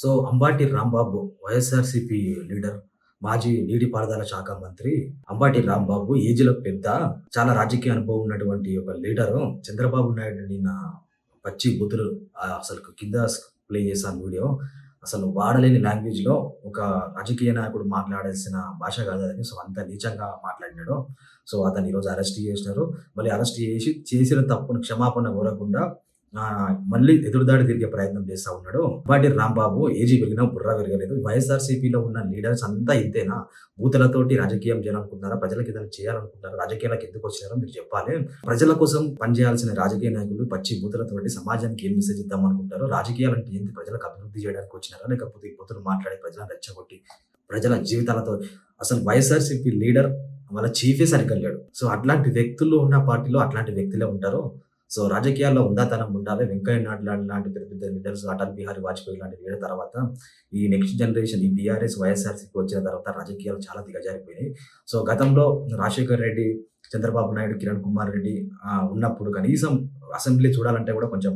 So, Ambati Rambabu YSRCP leader, మాజీ నీటిపారుదల శాఖ మంత్రి అంబాటి రాంబాబు ఏజ్‌లో పెద్ద, చాలా రాజకీయ అనుభవం ఉన్నటువంటి ఒక లీడరు చంద్రబాబు నాయుడు నిన్న పచ్చి బూతులు అసలు కింద ప్లే చేశాను వీడియో. అసలు వాడలేని లాంగ్వేజ్‌లో ఒక రాజకీయ నాయకుడు మాట్లాడాల్సిన భాష కాదది. సో, అంత నీచంగా మాట్లాడినాడు. సో, అతన్ని ఈరోజు అరెస్ట్ చేసినారు. మళ్ళీ అరెస్ట్ చేసి చేసిన తప్పును క్షమాపణ కోరకుండా మళ్ళీ ఎదురుదాడి తిరిగే ప్రయత్నం చేస్తా ఉన్నాడు. అంబాటి రాంబాబు ఏజీ పెరిగినా బుర్ర పెరగలేదు. వైఎస్ఆర్‌సీపీలో ఉన్న లీడర్స్ అంతా ఇంతేనా? బూతులతోటి రాజకీయం చేయాలనుకుంటున్నారా? ప్రజలకి ఏదైనా చేయాలనుకుంటున్నారా? రాజకీయాలకు ఎందుకు వచ్చినారో మీరు చెప్పాలి. ప్రజల కోసం పనిచేయాల్సిన రాజకీయ నాయకులు పచ్చి బూతులతోటి సమాజానికి ఏం మెసేజ్ ఇద్దాం అనుకుంటారు? రాజకీయాలంటే ఏంటి? ప్రజలకు అభివృద్ధి చేయడానికి వచ్చినారా? లేకపోతే ఈ బూతులు మాట్లాడి ప్రజలను రెచ్చగొట్టి ప్రజల జీవితాలతో అసలు వైఎస్ఆర్‌సీపీ లీడర్ వాళ్ళ చీఫే సరిగ్గా లేడు. సో, అట్లాంటి వ్యక్తులు ఉన్న పార్టీలో అట్లాంటి వ్యక్తులే ఉంటారు. సో, రాజకీయాల్లో హుందాతనం ఉండాలి. వెంకయ్య నాయుడు లాంటి పెద్ద పెద్ద లీడర్స్, అటల్ బిహారీ వాజ్పేయి లాంటి లీడర్ తర్వాత ఈ నెక్స్ట్ జనరేషన్ ఈ బీఆర్ఎస్, వైఎస్ఆర్‌సీపీ వచ్చిన తర్వాత రాజకీయాలు చాలా దిగజారిపోయినాయి. సో, గతంలో రాజశేఖర్ రెడ్డి, చంద్రబాబు నాయుడు, కిరణ్ కుమార్ రెడ్డి ఉన్నప్పుడు కనీసం అసెంబ్లీ చూడాలంటే కూడా కొంచెం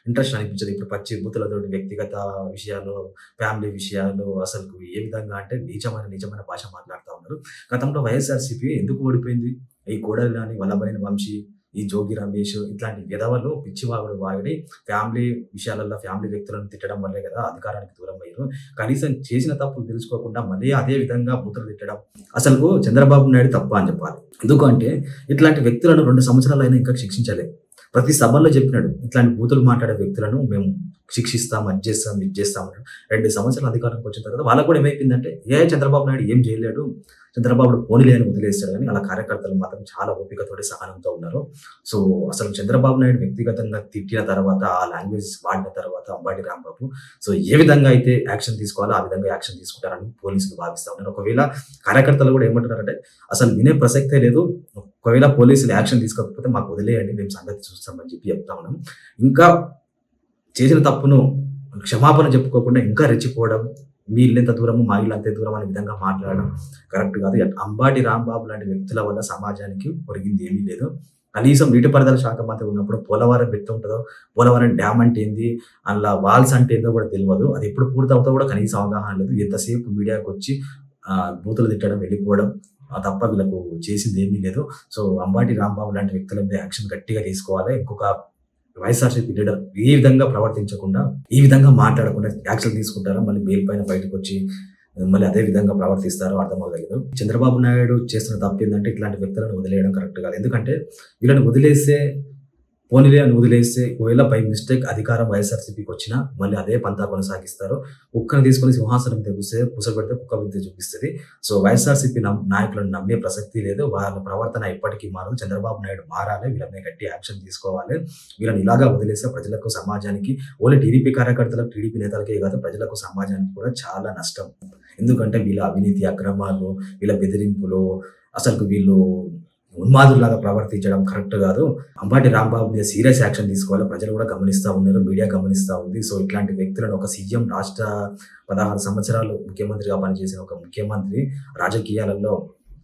ఇంట్రెస్ట్ అనిపించేది. ఇప్పుడు పచ్చి బూతులతోటి వ్యక్తిగత విషయాలు, ఫ్యామిలీ విషయాలు అసలుకు ఏ విధంగా అంటే నీచమైన భాష మాట్లాడుతా ఉన్నారు. గతంలో వైఎస్ఆర్‌సీపీ ఎందుకు ఓడిపోయింది? ఈ కోడలు గాని, వల్లభనేని వంశీ, ఈ జోగి రమేష్ ఇట్లాంటి విధవలు పిచ్చివాగుడు వాడి ఫ్యామిలీ విషయాలలో ఫ్యామిలీ వ్యక్తులను తిట్టడం వల్లే కదా అధికారానికి దూరం అయ్యారు. కనీసం చేసిన తప్పులు తెలుసుకోకుండా మళ్ళీ అదే విధంగా బూతులు తిట్టడం అసలు చంద్రబాబు నాయుడు తప్ప అని చెప్పాలి. ఎందుకంటే ఇట్లాంటి వ్యక్తులను 2 సంవత్సరాలైనా ఇంకా శిక్షించలేదు. ప్రతి సభల్లో చెప్పినాడు, ఇట్లాంటి బూతులు మాట్లాడే వ్యక్తులను మేము శిక్షిస్తాం, అది చేస్తాం, ఇది చేస్తాం అన్నాడు. 2 సంవత్సరాలు అధికారంకి వచ్చిన తర్వాత వాళ్ళకు కూడా ఏమైపోయిందంటే, చంద్రబాబు నాయుడు ఏం చేయలేడు, చంద్రబాబు పోనీలే అని వదిలేస్తాడు కానీ అలా కార్యకర్తలు మాత్రం చాలా ఓపికతోటి సహనంతో ఉన్నారు. సో, అసలు చంద్రబాబు నాయుడు వ్యక్తిగతంగా తిట్టిన తర్వాత, ఆ లాంగ్వేజ్ వాడిన తర్వాత అంబాటి రాంబాబు సో ఏ విధంగా అయితే యాక్షన్ తీసుకోవాలో ఆ విధంగా యాక్షన్ తీసుకుంటారని పోలీసులు భావిస్తా ఉన్నారు. ఒకవేళ కార్యకర్తలు కూడా ఏమంటున్నారంటే అసలు వినే ప్రసక్తే లేదు, ఒకవేళ పోలీసులు యాక్షన్ తీసుకోకపోతే మాకు వదిలేయండి, మేము సంగతి చూస్తామని చెప్పి చెప్తా ఉన్నాం. ఇంకా చేసిన తప్పును క్షమాపణ చెప్పుకోకుండా ఇంకా రెచ్చిపోవడం, మీ ఇల్లు ఎంత దూరము, మా ఇల్లు అంతే దూరం అనే విధంగా మాట్లాడడం కరెక్ట్ కాదు. అంబాటి రాంబాబు లాంటి వ్యక్తుల వల్ల సమాజానికి ఒరిగింది ఏమీ లేదు. కనీసం నీటిపారుదల శాఖ మంత్రి ఉన్నప్పుడు పోలవరం ఎట్లా ఉంటుందో, పోలవరం డ్యామ్ అంటే ఏంది, అందులో వాల్స్ అంటే ఏందో కూడా తెలియదు. అది ఎప్పుడు పూర్తవుతో కూడా కనీసం అవగాహన లేదు. ఎంతసేపు మీడియాకు వచ్చి బూతులు తిట్టడం, వెళ్ళిపోవడం తప్ప వీళ్ళకు చేసింది ఏమీ లేదు. సో, అంబాటి రాంబాబు లాంటి వ్యక్తుల మీద యాక్షన్ గట్టిగా తీసుకోవాలి. ఇంకొక వైఎస్ఆర్‌సీపీ లీడర్ ఈ విధంగా ప్రవర్తించకుండా, ఈ విధంగా మాట్లాడకుండా యాక్షన్ తీసుకుంటారో మళ్ళీ బెయిల్ పైన బయటకొచ్చి మళ్ళీ అదే విధంగా ప్రవర్తిస్తారో అర్థం అవ్వలేదు. చంద్రబాబు నాయుడు చేస్తున్న తప్పు ఏందంటే ఇట్లాంటి వ్యక్తులను వదిలేయడం కరెక్ట్ కాదు. ఎందుకంటే వీళ్ళని వదిలేస్తే, పోనీలే అని వదిలేస్తే ఒకవేళ బై మిస్టేక్ అధికారం వైఎస్ఆర్‌సీపీకి వచ్చినా మళ్ళీ అదే పంతా కొనసాగిస్తారు. కుక్కను తీసుకొని సింహాసనం తెగిస్తే కూసోబెడితే కుక్క విద్య చూపిస్తది. సో, వైఎస్ఆర్‌సీపీ నాయకులను నమ్మే ప్రసక్తి లేదు. వాళ్ళ ప్రవర్తన ఎప్పటికీ మారదు. చంద్రబాబు నాయుడు మారాలి. వీళ్ళ మీద గట్టి యాక్షన్ తీసుకోవాలి. వీళ్ళని ఇలాగా వదిలేస్తే ప్రజలకు, సమాజానికి, ఓన్లీ టీడీపీ కార్యకర్తలకు, టీడీపీ నేతలకే కాదు ప్రజలకు, సమాజానికి కూడా చాలా నష్టం. ఎందుకంటే వీళ్ళ అవినీతి, అక్రమాలు, వీళ్ళ బెదిరింపులు, అసలు వీళ్ళు ఉన్మాదుల్లాగా ప్రవర్తించడం కరెక్ట్ కాదు. అంబాటి రాంబాబు మీద సీరియస్ యాక్షన్ తీసుకోవాలి. ప్రజలు కూడా గమనిస్తా ఉన్నారు, మీడియా గమనిస్తా ఉంది. సో, ఇట్లాంటి వ్యక్తులను ఒక సీఎం, రాష్ట్ర 16 సంవత్సరాలు ముఖ్యమంత్రిగా పనిచేసిన ఒక ముఖ్యమంత్రి రాజకీయాలలో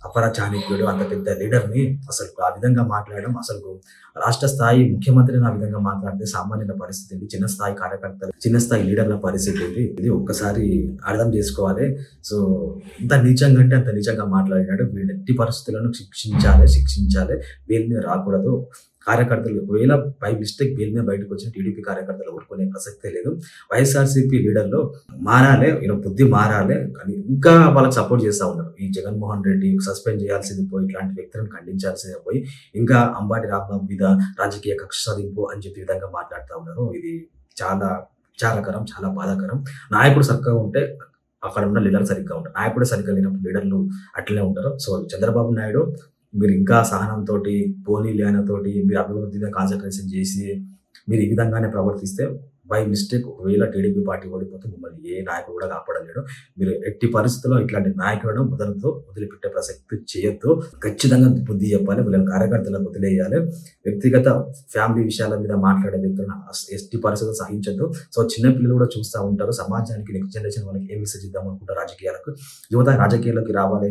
అపర చాణక్యుడు, అంత పెద్ద లీడర్‌ని అసలు ఆ విధంగా మాట్లాడడం, అసలు రాష్ట్ర స్థాయి ముఖ్యమంత్రిని ఆ విధంగా మాట్లాడితే సామాన్యుల పరిస్థితి ఏంటి? చిన్న స్థాయి కార్యకర్తలు, చిన్న స్థాయి లీడర్ల పరిస్థితి ఏంటి? ఇది ఒక్కసారి అర్థం చేసుకోవాలి. సో, ఇంత నీచంగా అంటే అంత నీచంగా మాట్లాడినాడు. వీళ్ళు ఎట్టి పరిస్థితులను శిక్షించాలి. వీళ్ళ మీద రాకూడదు. కార్యకర్తలు ఒకవేళ బై మిస్టేక్ బెయిల్ మీద బయటకు వచ్చిన టీడీపీ కార్యకర్తలు ఊరుకునే ప్రసక్తే లేదు. వైఎస్ఆర్‌సీపీ లీడర్లు మారాలి, బుద్ధి మారాలి. కానీ ఇంకా వాళ్ళకి సపోర్ట్ చేస్తా ఉన్నారు. ఈ జగన్మోహన్ రెడ్డి సస్పెండ్ చేయాల్సింది పోయి, ఇట్లాంటి వ్యక్తులను ఖండించాల్సింది పోయి, ఇంకా అంబాటి రాంబాబు మీద రాజకీయ కక్ష సాధింపు అని చెప్పి విధంగా మాట్లాడుతూ ఉన్నారు. ఇది చాలా విచారకరం, చాలా బాధాకరం. నాయకుడు చక్కగా ఉంటే అక్కడ ఉన్న లీడర్ సరిగ్గా ఉంటారు. నాయకుడు సరిగ్గా లేనప్పుడు లీడర్లు అట్లనే ఉంటారు. సో, చంద్రబాబు నాయుడు మీరు ఇంకా సహనంతోటి, పోనీలే అనతోటి మీరు అభివృద్ధి మీద కాన్సంట్రేషన్ చేసి మీరు ఈ విధంగానే ప్రవర్తిస్తే బై మిస్టేక్ ఒకవేళ టీడీపీ పార్టీ ఓడిపోతే మిమ్మల్ని ఏ నాయకుడు కూడా కాపాడలేడు. మీరు ఎట్టి పరిస్థితుల్లో ఇట్లాంటి నాయకులను వదిలిపెట్టే ప్రసక్తి చేయొద్దు. ఖచ్చితంగా బుద్ధి చెప్పాలి. వీళ్ళని కార్యకర్తలకు వదిలేయాలి. వ్యక్తిగత ఫ్యామిలీ విషయాల మీద మాట్లాడే వ్యక్తులను ఎట్టి పరిస్థితుల్లో సహించొద్దు. సో, చిన్న పిల్లలు కూడా చూస్తూ ఉంటారు. సమాజానికి, నెక్స్ట్ జనరేషన్ వాళ్ళకి ఏం మెసేజ్ ఇద్దాం అనుకుంటారు రాజకీయాలకు. యువత రాజకీయాల్లోకి రావాలి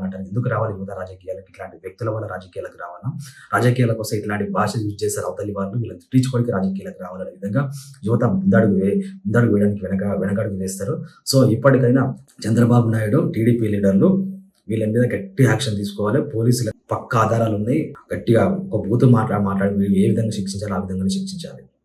అంటారు. ఎందుకు రావాలి యువత రాజకీయాలకు? ఇట్లాంటి వ్యక్తుల వల్ల రాజకీయాలకు రావాలా? రాజకీయాలకు వస్తే ఇట్లాంటి భాష యూజ్ చేస్తారు అవతలి వాళ్ళు, వీళ్ళని తిట్టించుకోవడానికి రాజకీయాలకు రావాలనే విధంగా విధంగా యువత ముందడుగు వేయడానికి వెనకడుగు వేస్తారు. సో, ఇప్పటికైనా చంద్రబాబు నాయుడు, టీడీపీ లీడర్లు వీళ్ళ మీద గట్టి యాక్షన్ తీసుకోవాలి. పోలీసులు పక్కా ఆధారాలున్నాయి. గట్టిగా ఒక బూతు మాట్లాడి ఏ విధంగా శిక్షించాలో ఆ విధంగానే శిక్షించాలి.